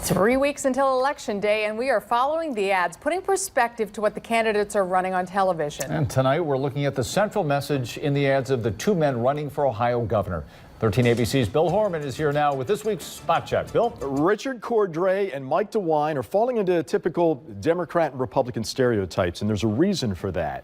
3 weeks until Election Day, and we are following the ads, putting perspective to what the candidates are running on television. And tonight we're looking at the central message in the ads of the two men running for Ohio governor. 13 ABC's Bill Horman is here now with this week's Spot Check. Bill? Richard Cordray and Mike DeWine are falling into typical Democrat and Republican stereotypes, and there's a reason for that.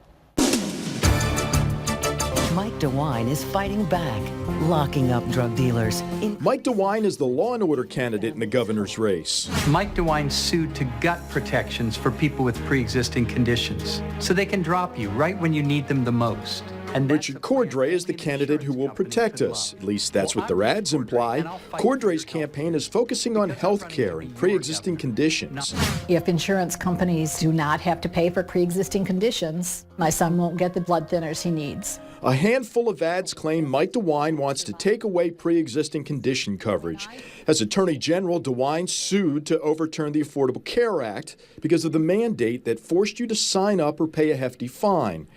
Mike DeWine is fighting back, locking up drug dealers. Mike DeWine is the law and order candidate in the governor's race. Mike DeWine sued to gut protections for people with pre-existing conditions, so they can drop you right when you need them the most. And Richard Cordray is the candidate who will protect us. At least that's what their ads imply. Cordray's campaign is focusing on health care and pre-existing conditions. If insurance companies do not have to pay for pre-existing conditions, my son won't get the blood thinners he needs. A handful of ads claim Mike DeWine wants to take away pre-existing condition coverage. As Attorney General, DeWine sued to overturn the Affordable Care Act because of the mandate that forced you to sign up or pay a hefty fine.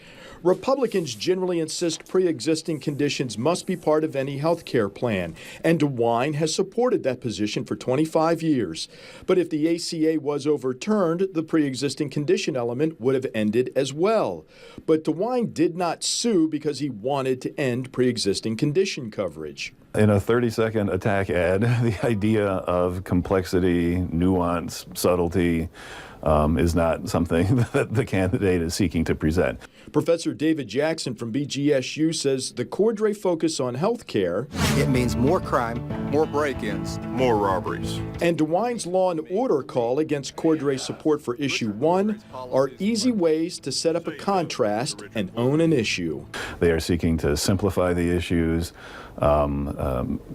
Republicans generally insist pre-existing conditions must be part of any health care plan, and DeWine has supported that position for 25 years. But if the ACA was overturned, the pre-existing condition element would have ended as well. But DeWine did not sue because he wanted to end pre-existing condition coverage. In a 30-second attack ad, the idea of complexity, nuance, subtlety is not something that the candidate is seeking to present. Professor David Jackson from BGSU says the Cordray focus on health care. It means more crime, more break-ins, more robberies. And DeWine's law and order call against Cordray's support for Issue 1 are easy ways to set up a contrast and own an issue. They are seeking to simplify the issues,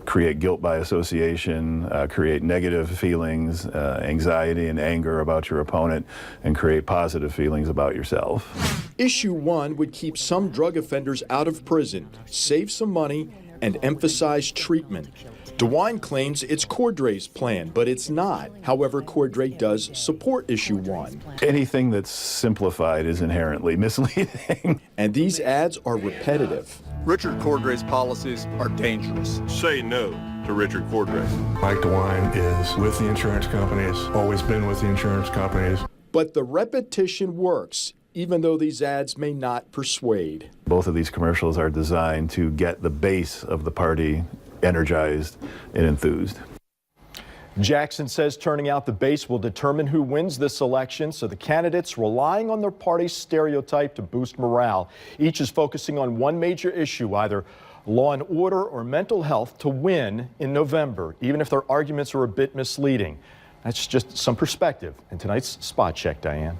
create guilt by association, create negative feelings, anxiety and anger about your opponent, and create positive feelings about yourself. Issue 1 would keep some drug offenders out of prison, save some money, and emphasize treatment. DeWine claims it's Cordray's plan, but it's not. However, Cordray does support Issue 1. Anything that's simplified is inherently misleading. And these ads are repetitive. Richard Cordray's policies are dangerous. Say no to Richard Cordray. Mike DeWine is with the insurance companies, always been with the insurance companies. But the repetition works, even though these ads may not persuade. Both of these commercials are designed to get the base of the party energized and enthused. Jackson says turning out the base will determine who wins this election, so the candidates relying on their party's stereotype to boost morale. Each is focusing on one major issue, either law and order or mental health, to win in November, even if their arguments are a bit misleading. That's just some perspective in tonight's Spot Check, Diane.